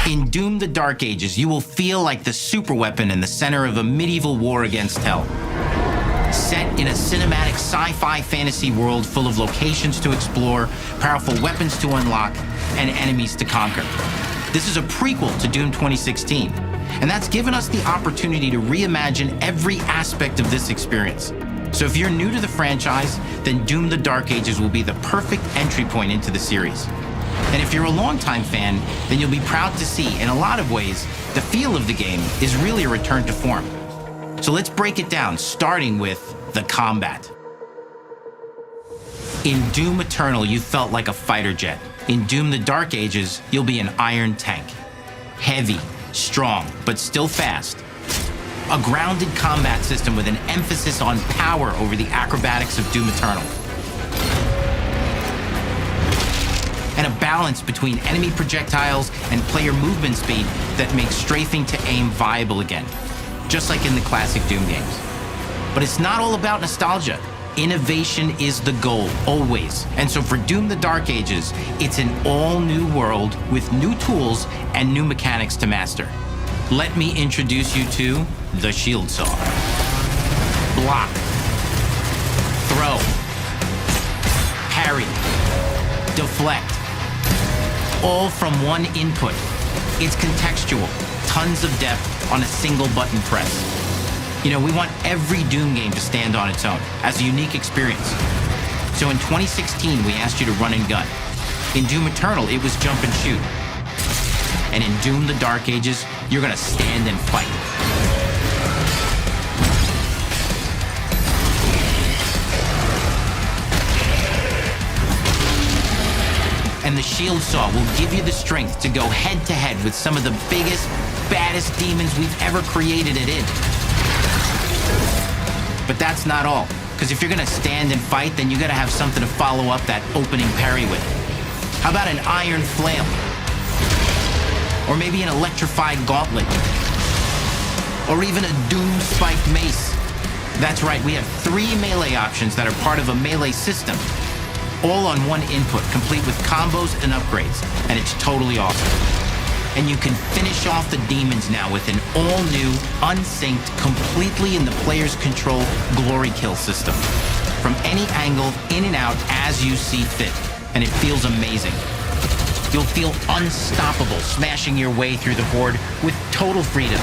In Doom: The Dark Ages, you will feel like the superweapon in the center of a medieval war against hell. Set in a cinematic sci-fi fantasy world full of locations to explore, powerful weapons to unlock, and enemies to conquer. This is a prequel to Doom 2016, and that's given us the opportunity to reimagine every aspect of this experience. So if you're new to the franchise, then Doom: The Dark Ages will be the perfect entry point into the series. And if you're a longtime fan, then you'll be proud to see, in a lot of ways, the feel of the game is really a return to form. So let's break it down, starting with the combat. In Doom Eternal, you felt like a fighter jet. In Doom: The Dark Ages, you'll be an iron tank. Heavy, strong, but still fast. A grounded combat system with an emphasis on power over the acrobatics of Doom Eternal. And a balance between enemy projectiles and player movement speed that makes strafing to aim viable again, just like in the classic Doom games. But it's not all about nostalgia. Innovation is the goal, always. And so for Doom: The Dark Ages, it's an all-new world with new tools and new mechanics to master. Let me introduce you to the Shield Saw. Block. Throw. Parry. Deflect. All from one input. It's contextual, tons of depth on a single button press. You know, we want every Doom game to stand on its own as a unique experience. So in 2016, we asked you to run and gun. In Doom Eternal, it was jump and shoot. And in Doom: The Dark Ages, you're gonna stand and fight. And the Shield Saw will give you the strength to go head-to-head with some of the biggest, baddest demons we've ever created it in. But that's not all, because if you're gonna stand and fight, then you gotta have something to follow up that opening parry with. How about an iron flail? Or maybe an electrified gauntlet? Or even a Doom spiked mace? That's right, we have 3 melee options that are part of a melee system, all on one input, complete with combos and upgrades, and it's totally awesome. And you can finish off the demons now with an all-new, unsynced, completely in the player's control glory kill system. From any angle, in and out, as you see fit, and it feels amazing. You'll feel unstoppable, smashing your way through the horde with total freedom.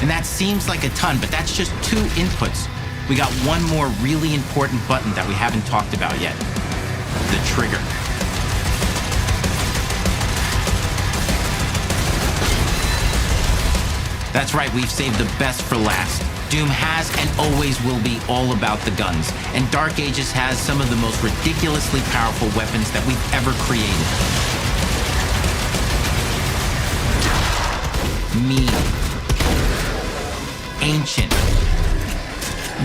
And that seems like a ton, but that's just 2 inputs. We got one more really important button that we haven't talked about yet. The trigger. That's right, we've saved the best for last. Doom has and always will be all about the guns, and Dark Ages has some of the most ridiculously powerful weapons that we've ever created. Mean. Ancient.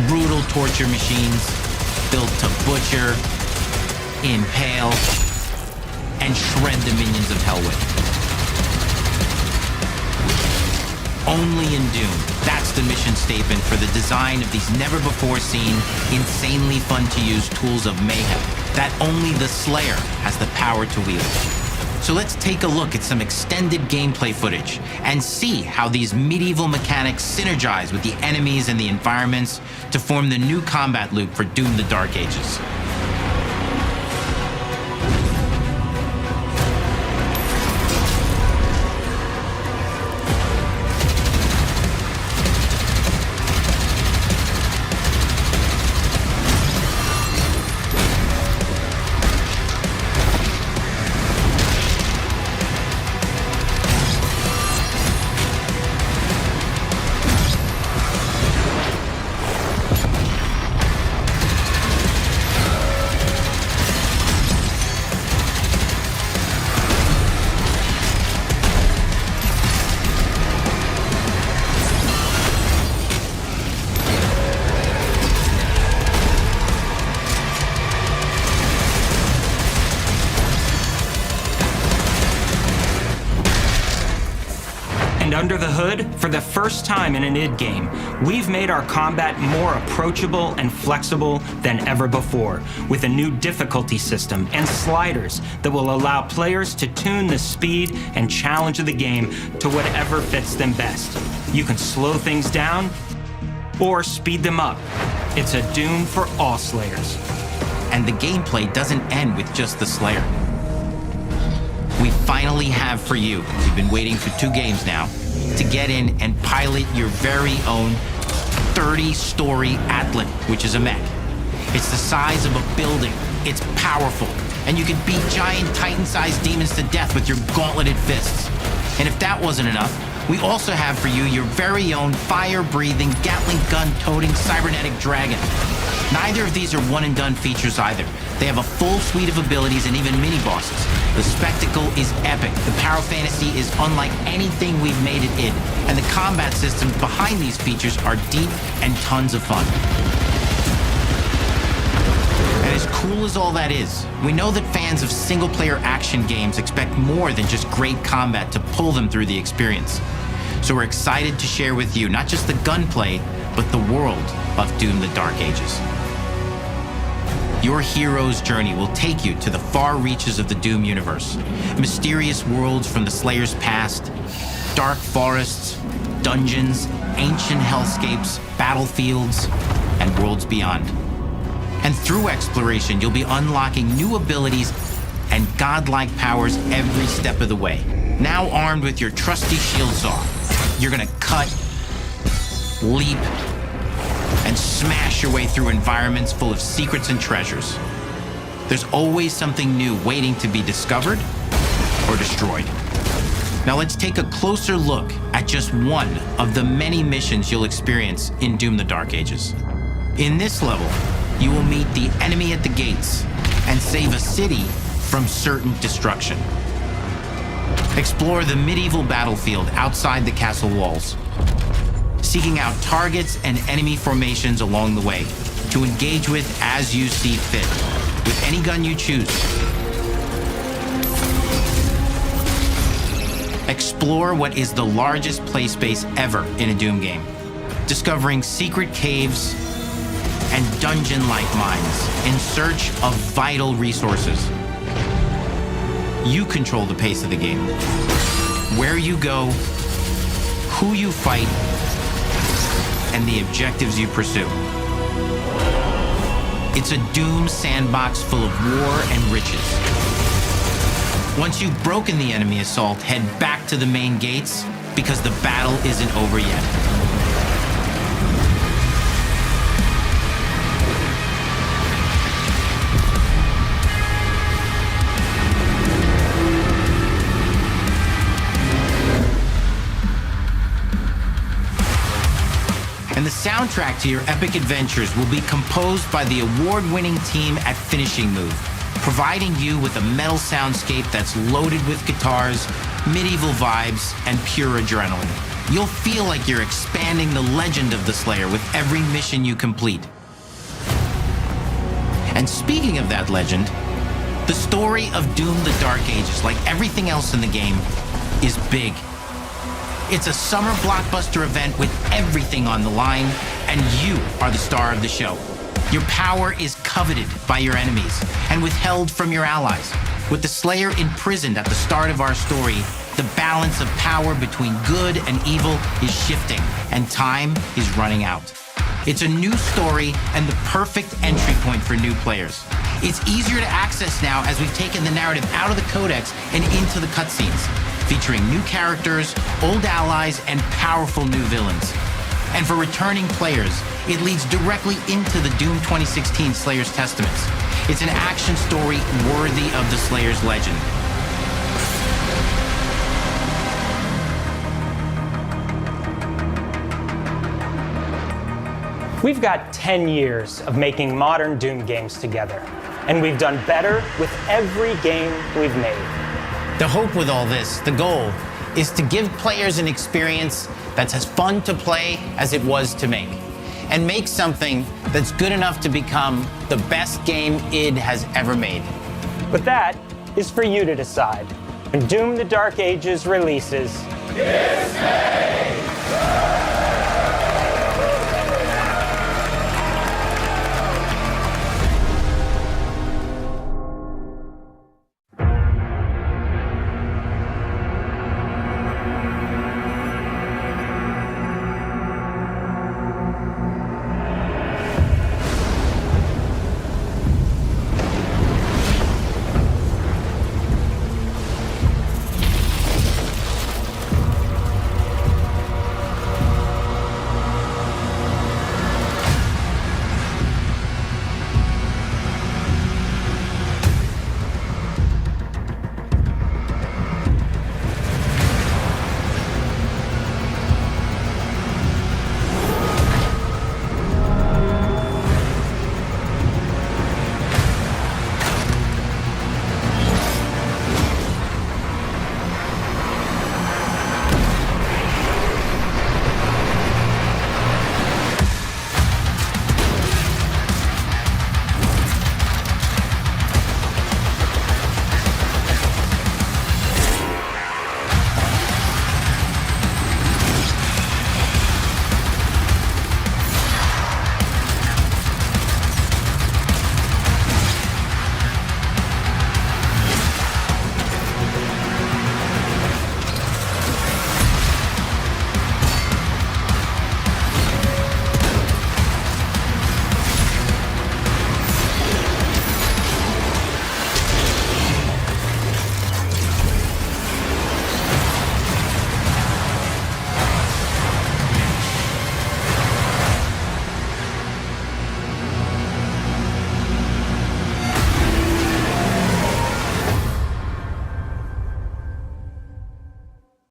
Brutal torture machines built to butcher, impale, and shred the minions of hell with. Only in Doom, that's the mission statement for the design of these never-before-seen, insanely fun-to-use tools of mayhem that only the Slayer has the power to wield. So let's take a look at some extended gameplay footage and see how these medieval mechanics synergize with the enemies and the environments to form the new combat loop for Doom: The Dark Ages. under the hood, for the first time in an id game, we've made our combat more approachable and flexible than ever before, with a new difficulty system and sliders that will allow players to tune the speed and challenge of the game to whatever fits them best. You can slow things down or speed them up. It's a Doom for all Slayers. And the gameplay doesn't end with just the Slayer. We finally have for you, you've been waiting for 2 games now, to get in and pilot your very own 30-story Atlan, which is a mech. It's the size of a building, it's powerful, and you can beat giant Titan-sized demons to death with your gauntleted fists. And if that wasn't enough, we also have for you your very own fire-breathing, Gatling gun-toting cybernetic dragon. Neither of these are one-and-done features either. They have a full suite of abilities and even mini-bosses. The spectacle is epic. The power fantasy is unlike anything we've made at id. And the combat systems behind these features are deep and tons of fun. And as cool as all that is, we know that fans of single-player action games expect more than just great combat to pull them through the experience. So we're excited to share with you not just the gunplay, but the world of Doom: The Dark Ages. Your hero's journey will take you to the far reaches of the Doom universe. Mysterious worlds from the Slayer's past, dark forests, dungeons, ancient hellscapes, battlefields, and worlds beyond. And through exploration, you'll be unlocking new abilities and godlike powers every step of the way. Now armed with your trusty shield saw, you're gonna cut, leap, and smash your way through environments full of secrets and treasures. There's always something new waiting to be discovered or destroyed. Now let's take a closer look at just one of the many missions you'll experience in Doom: The Dark Ages. In this level, you will meet the enemy at the gates and save a city from certain destruction. Explore the medieval battlefield outside the castle walls, seeking out targets and enemy formations along the way to engage with as you see fit, with any gun you choose. Explore what is the largest play space ever in a Doom game, discovering secret caves and dungeon-like mines in search of vital resources. You control the pace of the game, where you go, who you fight, and the objectives you pursue. It's a Doom sandbox full of war and riches. Once you've broken the enemy assault, head back to the main gates, because the battle isn't over yet. And the soundtrack to your epic adventures will be composed by the award-winning team at Finishing Move, providing you with a metal soundscape that's loaded with guitars, medieval vibes, and pure adrenaline. You'll feel like you're expanding the legend of the Slayer with every mission you complete. And speaking of that legend, the story of Doom: The Dark Ages, like everything else in the game, is big. It's a summer blockbuster event with everything on the line, and you are the star of the show. Your power is coveted by your enemies and withheld from your allies. With the Slayer imprisoned at the start of our story, the balance of power between good and evil is shifting, and time is running out. It's a new story and the perfect entry point for new players. It's easier to access now as we've taken the narrative out of the codex and into the cutscenes, featuring new characters, old allies, and powerful new villains. And for returning players, it leads directly into the Doom 2016 Slayer's Testaments. It's an action story worthy of the Slayer's legend. We've got 10 years of making modern Doom games together, and we've done better with every game we've made. The hope with all this, the goal, is to give players an experience that's as fun to play as it was to make, and make something that's good enough to become the best game id has ever made. But that is for you to decide. When Doom: The Dark Ages releases, Dismay!